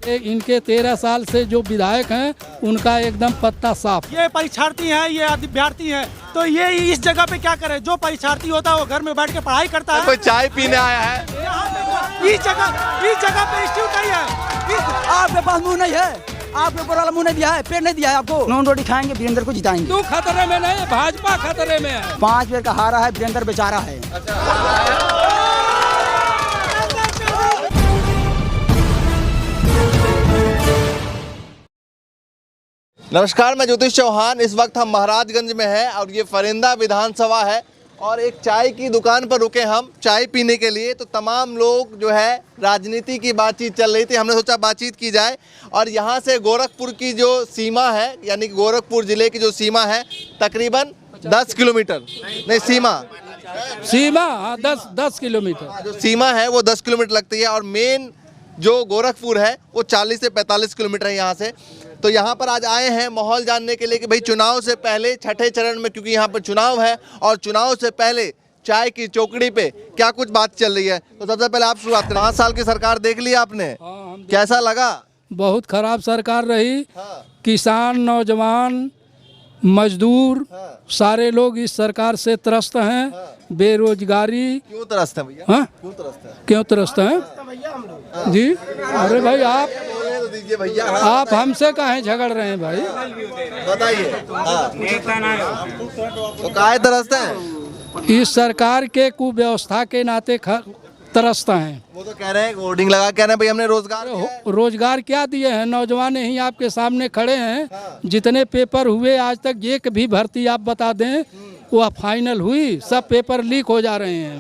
इनके 13 साल से जो विधायक हैं उनका एकदम पत्ता साफ। ये परीक्षार्थी हैं, ये अभ्यर्थी हैं, तो ये इस जगह पे क्या करे? जो परीक्षार्थी होता है वो घर में बैठ के पढ़ाई करता है। कोई चाय पीने आया है? इस जगह पे इंस्टीट्यूट नहीं है। आपके पास मुंह नहीं है, आपके ऊपर वाला मुंह नहीं दिया है, पेड़ नहीं दिया है आपको। नॉन रोटी खाएंगे, वीरेंद्र को जिताएंगे। तू खतरे में नहीं, भाजपा खतरे में है। 5 बेर का हारा है, वीरेंद्र बेचारा है। नमस्कार, मैं ज्योतिष चौहान। इस वक्त हम महाराजगंज में हैं और ये फरिंदा विधानसभा है और एक चाय की दुकान पर रुके हम चाय पीने के लिए। तो तमाम लोग जो है राजनीति की बातचीत चल रही थी, हमने सोचा बातचीत की जाए। और यहाँ से गोरखपुर की जो सीमा है, यानी कि गोरखपुर ज़िले की जो सीमा है तकरीबन 10 किलोमीटर, नहीं सीमा हाँ 10 किलोमीटर जो सीमा है वो 10 किलोमीटर लगती है। और मेन जो गोरखपुर है वो 40 से 45 किलोमीटर है यहाँ से। तो यहाँ पर आज आए हैं माहौल जानने के लिए कि भाई चुनाव से पहले छठे चरण में, क्योंकि यहाँ पर चुनाव है और चुनाव से पहले चाय की चौकड़ी पे क्या कुछ बात चल रही है। तो सबसे पहले आप शुरुआत करें। 5 साल की सरकार देख ली आपने, कैसा लगा? बहुत खराब सरकार रही। हाँ। किसान, नौजवान, मजदूर सारे लोग इस सरकार से त्रस्त हैं। बेरोजगारी। क्यों त्रस्त है भैया? हाँ? क्यों त्रस्त है? क्यों त्रस्त हैं जी? अरे भाई आप बोले तो दीजिए भैया। आप हमसे काहे झगड़ रहे हैं भाई? बताइए। तो काहे त्रस्त है? इस सरकार के कुव्यवस्था के नाते त्रस्त हैं। वो तो कह रहे हैं, होर्डिंग लगा कह रहे हैं भाई हमने रोजगार दिया है। रोजगार क्या दिए हैं? नौजवान ही आपके सामने खड़े हैं। जितने पेपर हुए आज तक एक भी भर्ती आप बता दें वो फाइनल हुई? सब पेपर लीक हो जा रहे हैं।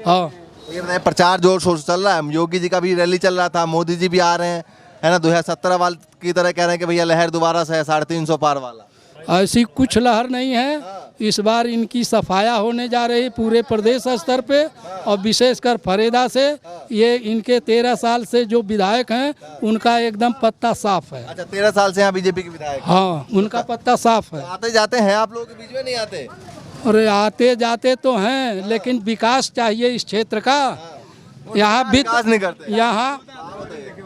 हाँ, ये प्रचार जोर शोर से चल रहा है। योगी जी का भी रैली चल रहा था, मोदी जी भी आ रहे हैं, है ना। 2017 वाले की तरह कह रहे हैं कि भैया लहर दोबारा से है 350 पार वाला। ऐसी कुछ लहर नहीं है। इस बार इनकी सफाया होने जा रही पूरे प्रदेश स्तर पे और विशेषकर फरेदा से। ये इनके 13 साल से जो विधायक हैं उनका एकदम पत्ता साफ है। अच्छा, 13 साल से यहाँ बीजेपी के विधायक? हाँ, उनका पत्ता साफ है। आते जाते हैं आप लोगों के बीच में? नहीं आते? अरे आते जाते तो हैं, लेकिन विकास चाहिए इस क्षेत्र का। यहाँ भी विकास नहीं करते। यहाँ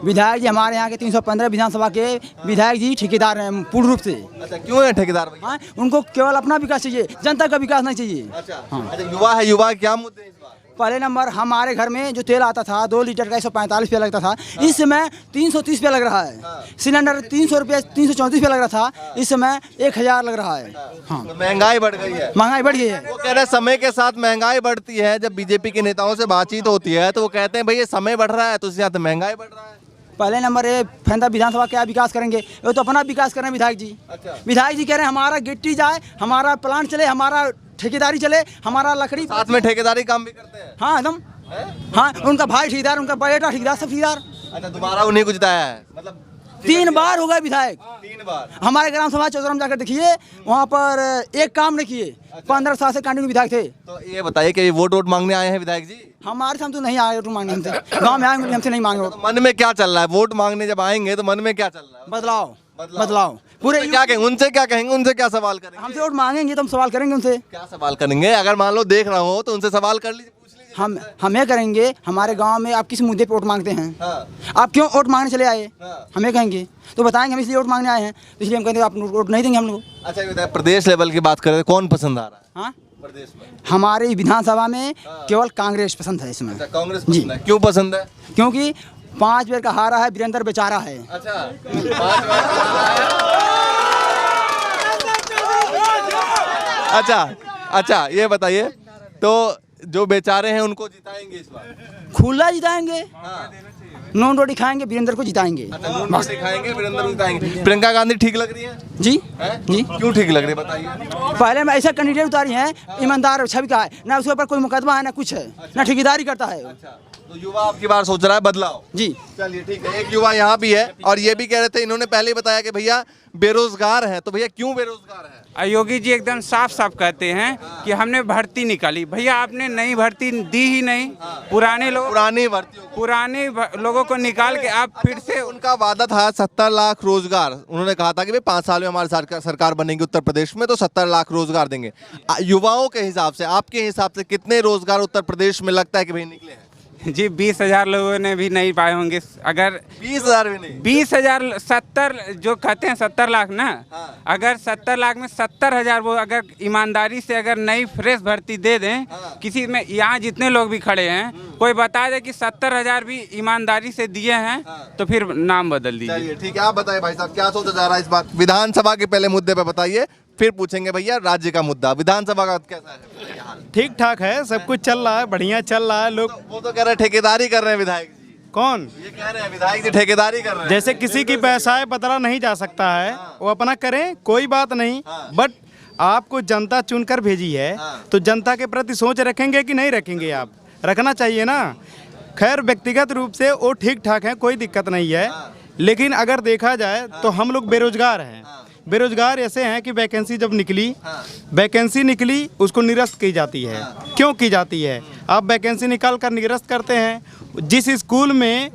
विधायक जी हमारे यहाँ के 315 विधानसभा के विधायक जी ठेकेदार हैं पूर्ण रूप से। अच्छा, क्यों है ठेकेदार भैया? हाँ, उनको केवल अपना विकास चाहिए, जनता का विकास नहीं चाहिए। अच्छा, अच्छा, युवा है, युवा क्या मुद्दे इस बार? पहले नंबर हमारे घर में जो तेल आता था 2 लीटर का 145 रुपया लगता था, इस समय 330 रुपया लग रहा है। सिलेंडर 300 रुपया 334 रुपया लग रहा था, इस समय 1000 लग रहा है। हाँ, तो महंगाई बढ़ गई है। महंगाई बढ़ गई है। वो कह रहे हैं समय के साथ महंगाई बढ़ती है। जब बीजेपी के नेताओं से बातचीत होती है तो वो कहते हैं भाई ये समय बढ़ रहा है तो इससे तो महंगाई बढ़ रहा है। पहले नंबर ये फरिंदा विधानसभा क्या विकास करेंगे? ये तो अपना विकास कर रहे हैं विधायक जी। अच्छा। विधायक जी कह रहे हैं हमारा गिट्टी जाए, हमारा प्लांट चले, हमारा ठेकेदारी चले, हमारा लकड़ी। साथ में ठेकेदारी काम भी करते हैं। हाँ एकदम। हाँ, उनका भाई ठेकेदार, उनका बेटा ठेकेदार, सब ठेकेदार। अच्छा, दोबारा उन्हीं को जिताया है? मतलब 3 बार हो गए विधायक। 3 बार? हमारे ग्राम सभा चौधरा में जाकर देखिए, वहाँ पर एक काम नहीं किए। 15 साल से कंटिन्यू विधायक थे। तो ये बताइए कि वोट मांगने आए हैं विधायक जी? हमारे से हम तो नहीं आए वोट मांगने, हमसे गाँव में आएंगे हमसे नहीं मांगे। तो मन में क्या चल रहा है? वोट मांगने जब आएंगे तो मन में क्या चल रहा है? बदलाव, बदलाव पूरे। क्या कहेंगे उनसे? क्या कहेंगे उनसे? क्या सवाल करेंगे? हमसे वोट मांगेंगे तो हम सवाल करेंगे उनसे। क्या सवाल करेंगे? अगर मान लो देख रहा हो तो उनसे सवाल कर लीजिए, पूछ लीजिए। हमें करेंगे, हमारे गांव में आप किस मुद्दे पे वोट मांगते हैं? हाँ। आप क्यों वोट मांगने चले आए? हाँ। हमें कहेंगे तो बताएंगे हम इसलिए वोट मांगने आए हैं, तो इसलिए हम कहेंगे आप वोट नहीं देंगे हम लोग। अच्छा, ये बताइए प्रदेश लेवल की बात करें, कौन पसंद आ रहा है हाँ, प्रदेश में? हमारे विधानसभा में केवल कांग्रेस पसंद है इसमें। अच्छा, कांग्रेस जी। पसंद है। क्यों पसंद है? क्योंकि 5 बेर का हारा है, वीरेंद्र बेचारा है। अच्छा, 5 बार। अच्छा, ये बताइए तो जो बेचारे हैं उनको जिताएंगे इस बार? खुला जिताएंगे। हाँ। नॉन रोटी खाएंगे, वीरेंद्र को जिताएंगे। अच्छा, नून रोटी खाएंगे, वीरेंद्र को जिताएंगे। प्रियंका गांधी ठीक लग रही है? जी हैं? जी। क्यों ठीक लग रही है बताइए? पहले में ऐसा कैंडिडेट उतारी हैं, ईमानदार छवि का है ना, उसके ऊपर कोई मुकदमा है ना कुछ है, ना ठेकेदारी करता है। अच्छा, तो युवा आपकी बार सोच रहा है बदलाव? जी। चलिए ठीक है। एक युवा यहाँ भी है और ये भी कह रहे थे, इन्होंने पहले ही बताया कि भैया बेरोजगार है। तो भैया क्यों बेरोजगार है? योगी जी एकदम साफ साफ कहते हैं कि हमने भर्ती निकाली। भैया आपने नई भर्ती दी ही नहीं। पुराने लोगों को निकाल के आप फिर से। उनका वादा था 70 लाख रोजगार। उन्होंने कहा था कि भाई 5 साल में हमारी सरकार बनेगी उत्तर प्रदेश में तो 70 लाख रोजगार देंगे। युवाओं के हिसाब से, आपके हिसाब से कितने रोजगार उत्तर प्रदेश में लगता है कि भाई निकले हैं? जी 20,000 लोगों ने भी नहीं पाए होंगे। अगर 20,000 भी नहीं। 20,000 70 जो कहते हैं 70 लाख ना, अगर 70 लाख में 70,000 वो अगर ईमानदारी से अगर नई फ्रेश भर्ती दे दें किसी में, यहाँ जितने लोग भी खड़े हैं कोई बता दे कि 70,000 भी ईमानदारी से दिए हैं तो फिर नाम बदल दीजिए। चलिए ठीक है, आप बताइए भाई साहब क्या सोचा जा रहा है इस बार विधानसभा के पहले मुद्दे पे बताइए, फिर पूछेंगे भैया राज्य का मुद्दा। विधानसभा का कैसा है? ठीक ठाक है, सब कुछ चल रहा है, बढ़िया चल रहा है। लोग वो तो कह रहे हैं ठेकेदारी कर रहे हैं विधायक जी। कौन ये कह रहे हैं विधायक जी ठेकेदारी कर रहे हैं। जैसे किसी की व्यवसाय बदला नहीं जा सकता है, वो अपना करें, कोई बात नहीं। बट आपको जनता चुनकर भेजी है तो जनता के प्रति सोच रखेंगे कि नहीं रखेंगे? आप रखना चाहिए ना। खैर व्यक्तिगत रूप से वो ठीक ठाक है, कोई दिक्कत नहीं है। लेकिन अगर देखा जाए तो हम लोग बेरोजगार हैं। बेरोजगार ऐसे हैं कि वैकेंसी जब निकली, वैकेंसी निकली उसको निरस्त की जाती है। क्यों की जाती है? आप वैकेंसी निकाल कर निरस्त करते हैं। जिस स्कूल में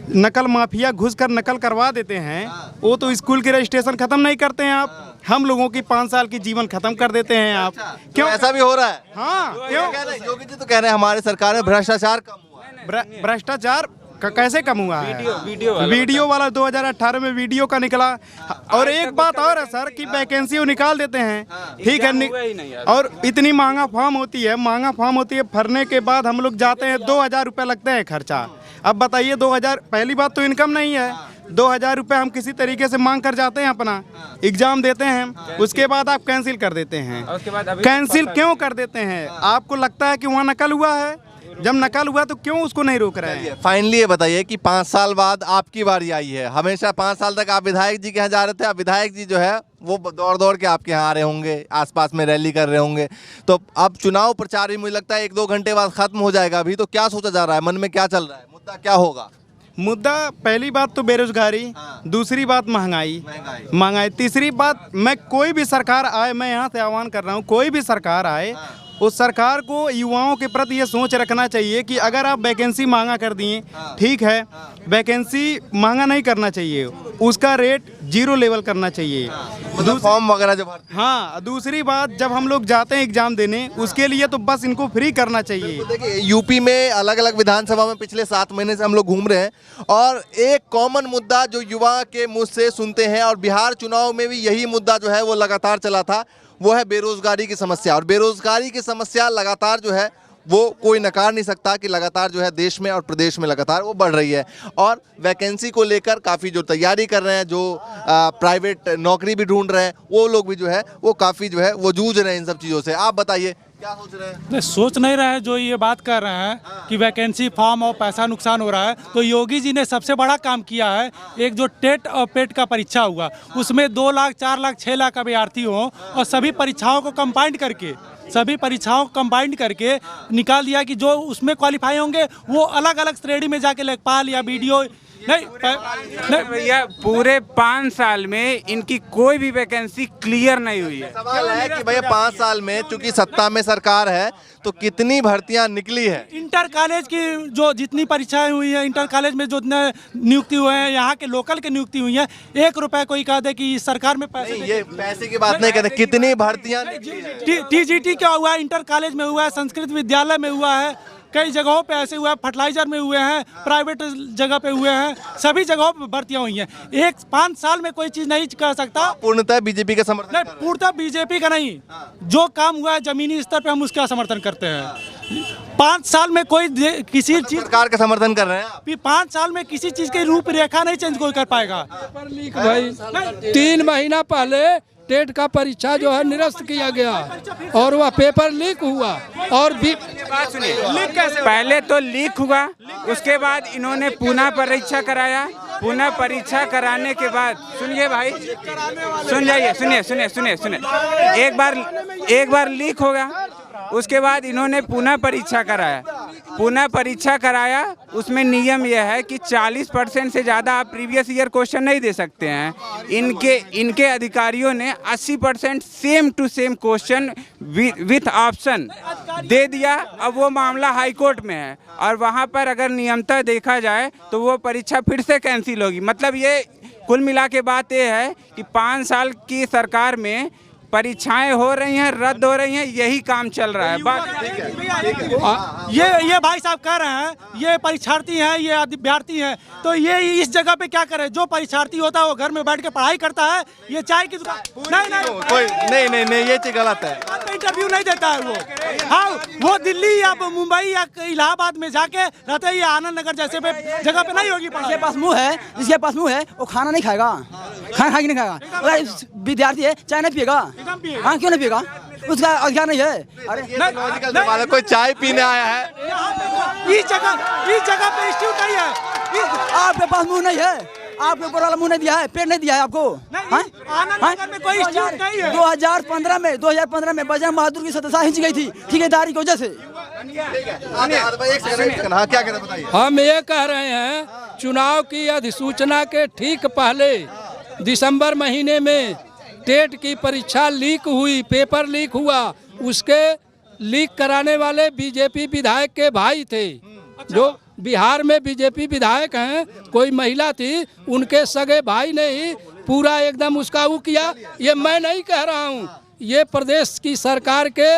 नकल माफिया घुसकर नकल करवा देते हैं वो तो स्कूल की रजिस्ट्रेशन खत्म नहीं करते हैं आप। हम लोगों की 5 साल की जीवन खत्म कर देते हैं आप। क्यों ऐसा भी हो रहा है? हाँ, क्यों? योगी जी तो कह रहे हैं हमारे सरकार में भ्रष्टाचार कम हुआ है। भ्रष्टाचार कैसे कम हुआ है? वीडियो वाला 2018 में वीडियो का निकला। और एक बात और है सर कि वैकेंसी वो निकाल देते हैं, ठीक है, और इतनी महंगा फॉर्म होती है, भरने के बाद हम लोग जाते हैं 2,000 रुपये लगते हैं खर्चा। अब बताइए 2,000, पहली बात तो इनकम नहीं है। 2,000 रुपये हम किसी तरीके से मांग कर जाते हैं, अपना एग्जाम देते हैं, उसके बाद आप कैंसिल कर देते हैं। कैंसिल क्यों कर देते हैं? आपको लगता है कि वहाँ नकल हुआ है? जब नकल हुआ तो क्यों उसको नहीं रोक रहे हैं? फाइनली ये बताइए कि 5 साल बाद आपकी बारी आई है। हमेशा 5 साल तक आप विधायक जी के यहाँ जा रहे थे, अब विधायक जी जो है वो दौड़ दौड़ के आपके यहाँ आ रहे होंगे, आसपास में रैली कर रहे होंगे। तो अब चुनाव प्रचार भी मुझे लगता है 1-2 घंटे बाद खत्म हो जाएगा। अभी तो क्या सोचा जा रहा है, मन में क्या चल रहा है, मुद्दा क्या होगा? मुद्दा पहली बात तो बेरोजगारी, दूसरी बात महंगाई, तीसरी बात मैं कोई भी सरकार आए, मैं यहाँ से आह्वान कर रहा हूँ, कोई भी सरकार आए उस सरकार को युवाओं के प्रति ये सोच रखना चाहिए कि अगर आप वैकेंसी महंगा कर दिए, ठीक है, वैकेंसी महंगा नहीं करना चाहिए, उसका रेट 0 लेवल करना चाहिए। मतलब फॉर्म वगैरह जब हाँ, दूसरी बात जब हम लोग जाते हैं एग्जाम देने, उसके लिए तो बस इनको फ्री करना चाहिए। देखिए यूपी में अलग अलग विधानसभा में पिछले 7 महीने से हम लोग घूम रहे हैं और एक कॉमन मुद्दा जो युवा के मुंह से सुनते हैं, और बिहार चुनाव में भी यही मुद्दा जो है वो लगातार चला था, वो है बेरोजगारी की समस्या। और बेरोजगारी की समस्या लगातार जो है वो कोई नकार नहीं सकता कि लगातार जो है देश में और प्रदेश में लगातार वो बढ़ रही है। और वैकेंसी को लेकर काफ़ी जो तैयारी कर रहे हैं, जो प्राइवेट नौकरी भी ढूंढ रहे हैं, वो लोग भी जो है वो काफ़ी जो है वो जूझ रहे हैं इन सब चीज़ों से। आप बताइए क्या सोच रहे हैं? नहीं, सोच नहीं रहे हैं। जो ये बात कर रहे हैं कि वैकेंसी फॉर्म और पैसा नुकसान हो रहा है, तो योगी जी ने सबसे बड़ा काम किया है। एक जो टेट और पेट का परीक्षा हुआ उसमें 2 लाख 4 लाख 6 लाख अभ्यर्थी हों और सभी परीक्षाओं को कंबाइंड करके निकाल दिया कि जो उसमें क्वालिफाई होंगे वो अलग अलग श्रेणी में जाके लेखपाल या वीडियो नहीं भैया, पूरे 5 साल में इनकी कोई भी वैकेंसी क्लियर नहीं हुई है। सवाल है कि भैया 5 साल में चूंकि सत्ता में सरकार है तो कितनी भर्तियां निकली है? इंटर कॉलेज की जो जितनी परीक्षाएं हुई हैं, इंटर कॉलेज में जो नियुक्ति हुए हैं, यहाँ के लोकल के नियुक्ति हुई है, 1 रुपए कोई कह दे कि सरकार में पैसे, ये पैसे की बात नहीं कहते, कितनी भर्तियां TGT क्या हुआ है, इंटर कॉलेज में हुआ है, संस्कृत विद्यालय में हुआ है, कई जगहों पे ऐसे हुआ है, फर्टिलाइजर में हुए हैं, प्राइवेट जगह पे हुए हैं, सभी जगहों पे भर्तियां हुई हैं। 5 साल में कोई चीज नहीं कर सकता। पूर्णतः बीजेपी का समर्थन नहीं, पूर्णतः बीजेपी का नहीं, जो काम हुआ है जमीनी स्तर पे हम उसका समर्थन करते हैं। 5 साल में कोई किसी चीज सरकार का समर्थन कर रहे हैं आप? 5 साल में किसी चीज की रूपरेखा नहीं चेंज कोई कर पाएगा। भाई 3 महीना पहले टेट का परीक्षा जो है निरस्त किया गया और वह पेपर लीक हुआ। और भी बात सुनिए, पहले तो लीक हुआ, उसके बाद इन्होंने पुनः परीक्षा कराया। पुनः परीक्षा कराने के बाद सुनिए भाई, सुन जाइए, सुनिए, एक बार लीक होगा, उसके बाद इन्होंने पुनः परीक्षा कराया। उसमें नियम यह है कि 40% से ज़्यादा आप प्रीवियस ईयर क्वेश्चन नहीं दे सकते हैं। इनके अधिकारियों ने 80% same to same question with option दे दिया। अब वो मामला हाई कोर्ट में है और वहाँ पर अगर नियमतः देखा जाए तो वो परीक्षा फिर से कैंसिल होगी। मतलब ये कुल मिला के बात ये है कि 5 साल की सरकार में परीक्षाएं हो रही हैं, रद्द हो रही हैं, यही काम चल रहा है। ये भाई साहब कह रहे हैं ये परीक्षार्थी हैं, ये अभ्यर्थी हैं, तो ये इस जगह पे क्या करे? जो परीक्षार्थी होता है वो घर में बैठ के पढ़ाई करता है, ये चाय की दुकान नहीं ये चीज गलत है। इंटरव्यू नहीं देता है वो। हाँ, वो दिल्ली या मुंबई या इलाहाबाद में जाके रहते हैं, आनंद नगर जैसे जगह पे नहीं होगी पढ़ाई। जिसके पास मुंह है वो खाना नहीं खाएगा, खाना नहीं खाएगा। अगर विद्यार्थी है चाय नहीं पिएगा, हाँ क्यों नहीं पिएगा? उसका अधिकार नहीं है। अरे कोई चाय पीने आया है, इस जगह पे इंस्टीट्यूट नहीं है। आपके पास मुंह नहीं है, आपके ऊपर वाला मुंह नहीं दिया है, पेट नहीं दिया है आपको। आनंद नगर में कोई इंस्टीट्यूट नहीं है। 2015 में बजरंग बहादुर की सदस्यता हिंच गई थी ठेकेदारी की वजह से। हाँ क्या कह रहे बताइए। हम ये कह रहे हैं चुनाव की अधिसूचना के ठीक पहले दिसंबर महीने में टेट की परीक्षा लीक हुई, पेपर लीक हुआ, उसके लीक कराने वाले बीजेपी विधायक के भाई थे, जो बिहार में बीजेपी विधायक हैं। कोई महिला थी, उनके सगे भाई ने ही पूरा एकदम उसका वो किया। ये मैं नहीं कह रहा हूँ, ये प्रदेश की सरकार के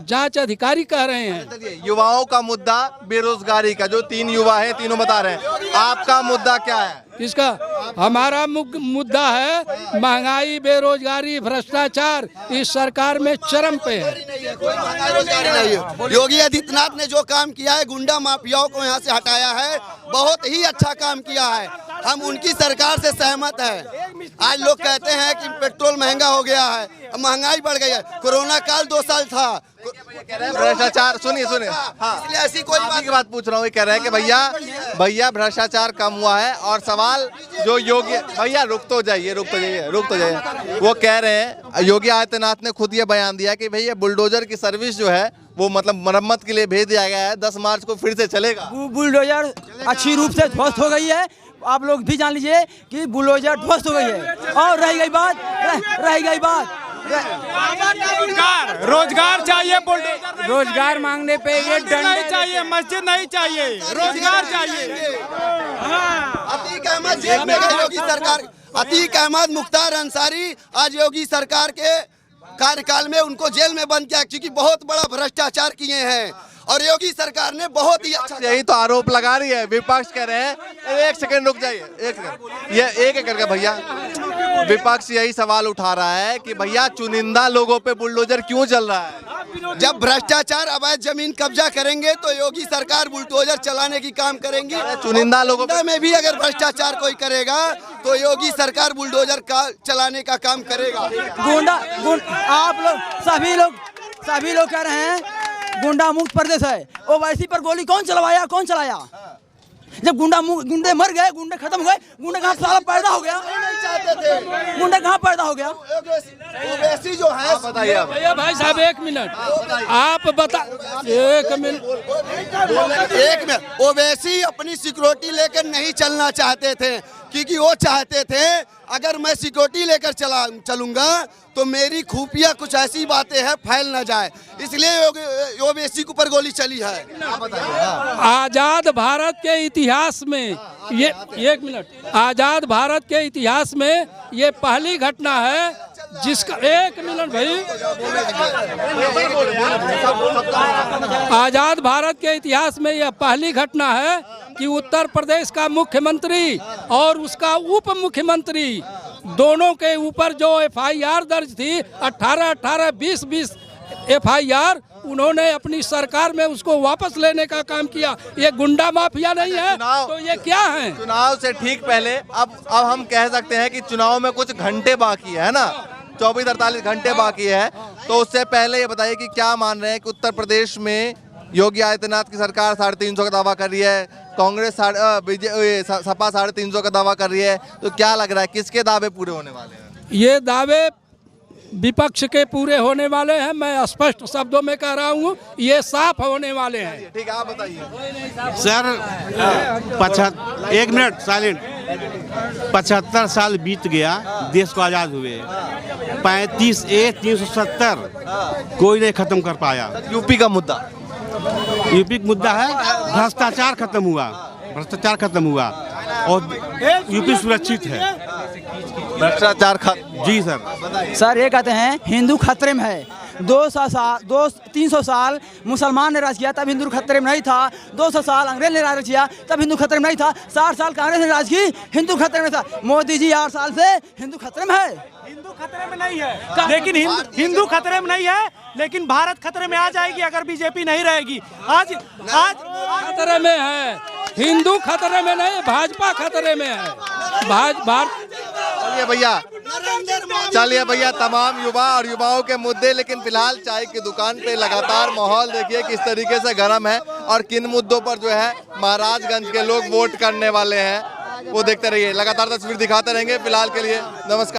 जांच अधिकारी कह रहे हैं। युवाओं का मुद्दा बेरोजगारी का, जो 3 युवा हैं, तीनों बता रहे हैं, आपका मुद्दा क्या है? किसका? हमारा मुद्दा है महंगाई, बेरोजगारी, भ्रष्टाचार इस सरकार में चरम पे है। योगी आदित्यनाथ ने जो काम किया है, गुंडा माफियाओं को यहाँ से हटाया है, बहुत ही अच्छा काम किया है। हम उनकी सरकार से सहमत हैं। आज लोग कहते हैं कि पेट्रोल महंगा हो गया है, महंगाई बढ़ गई है। कोरोना काल 2 साल था, भ्रष्टाचार सुनिए हाँ, इसलिए ऐसी कोई बात की बात पूछ रहा हूँ। ये कह रहे हैं कि भैया भ्रष्टाचार कम हुआ है, और सवाल जो योगी भैया रुक तो जाइए। वो कह रहे हैं, योगी आदित्यनाथ ने खुद ये बयान दिया कि भैया बुलडोजर की सर्विस जो है वो मतलब मरम्मत के लिए भेज दिया गया है, 10 मार्च को फिर से चलेगा। बुलडोजर अच्छी रूप से ध्वस्त हो गई है। आप लोग भी जान लीजिए कि बुलडोजर ध्वस्त हो गई है। और रह गई बात रोजगार चाहिए, रोजगार मांगने पे ये नहीं चाहिए, मस्जिद नहीं चाहिए, रोजगार चाहिए। अतीक अहमद मुख्तार अंसारी आज योगी सरकार के कार्यकाल में उनको जेल में बंद किया, क्योंकि बहुत बड़ा भ्रष्टाचार किए हैं, और योगी सरकार ने बहुत ही अच्छा। यही तो आरोप लगा रही है विपक्ष, कह रहे हैं। एक सेकंड रुक जाइए, एक सेकंड, ये एक करके भैया, विपक्ष यही सवाल उठा रहा है कि भैया चुनिंदा लोगों पे बुलडोजर क्यों चल रहा है? जब भ्रष्टाचार अवैध जमीन कब्जा करेंगे तो योगी सरकार बुलडोजर चलाने की काम करेंगी। चुनिंदा लोगों में भी अगर भ्रष्टाचार कोई करेगा तो योगी सरकार बुलडोजर का चलाने का काम करेगा। आप लोग सभी लोग कह रहे हैं गुंडा मुक्त प्रदेश है। ओवैसी पर गोली कौन चलाया? जब गुंडे मर गए, गुंडे खत्म हो गए, गुंडे कहाँ साला पैदा हो गया? गुंडे कहाँ पैदा हो गया? ओवैसी जो है, बताइए आप। भैया भाई साहब 1 मिनट आप बता, 1 मिनट। ओवैसी अपनी सिक्योरिटी लेकर नहीं चलना चाहते थे, क्योंकि वो चाहते थे अगर मैं सिक्योरिटी लेकर चलूंगा तो मेरी खुफिया कुछ ऐसी बातें हैं फैल ना जाए, इसलिए ओवैसी के ऊपर गोली चली है। आजाद भारत के इतिहास में ये 1 मिनट, आजाद भारत के इतिहास में ये पहली घटना है जिसका 1 मिनट भाई, आजाद भारत के इतिहास में यह पहली घटना है कि उत्तर प्रदेश का मुख्यमंत्री और उसका उप मुख्यमंत्री दोनों के ऊपर जो FIR दर्ज थी 18-18, 20-20 FIR, उन्होंने अपनी सरकार में उसको वापस लेने का काम किया। ये गुंडा माफिया नहीं है तो ये क्या है? चुनाव से ठीक पहले अब हम कह सकते हैं कि चुनाव में कुछ घंटे बाकी है ना, 24-48 घंटे बाकी है, तो उससे पहले ये बताइए कि क्या मान रहे हैं कि उत्तर प्रदेश में योगी आदित्यनाथ की सरकार 350 का दावा कर रही है, कांग्रेस सपा 350 का दावा कर रही है, तो क्या लग रहा है किसके दावे पूरे होने वाले हैं? ये दावे विपक्ष के पूरे होने वाले हैं। मैं स्पष्ट शब्दों में कह रहा हूँ, ये साफ होने वाले हैं। ठीक है, आप बताइए सर। 1 minute silent. 75 साल बीत गया देश को आज़ाद हुए, 35A-370 कोई नहीं खत्म कर पाया। यूपी का मुद्दा, यूपी का मुद्दा है भ्रष्टाचार खत्म हुआ और यूपी सुरक्षित है। भ्रष्टाचार जी सर। सर ये कहते हैं हिंदू खतरे में है। 300 साल मुसलमान ने राज किया तब हिंदू खतरे में नहीं था। 200 साल अंग्रेज ने राज किया तब हिंदू खतरे में नहीं था। 60 साल कांग्रेस ने राज की, हिंदू खतरे में था। मोदी जी 8 साल से हिंदू खतरे में है। हिंदू खतरे में नहीं है, लेकिन हिंदू खतरे में नहीं है, लेकिन भारत खतरे में आ जाएगी अगर बीजेपी नहीं रहेगी। आज खतरे में है, हिंदू खतरे में नहीं, भाजपा खतरे में है। चलिए भैया, तमाम युवा और युवाओं के मुद्दे, लेकिन फिलहाल चाय की दुकान पे लगातार माहौल देखिए किस तरीके से गर्म है और किन मुद्दों पर जो है महाराजगंज के लोग वोट करने वाले हैं वो देखते रहिए। लगातार तस्वीर दिखाते रहेंगे। फिलहाल के लिए नमस्कार।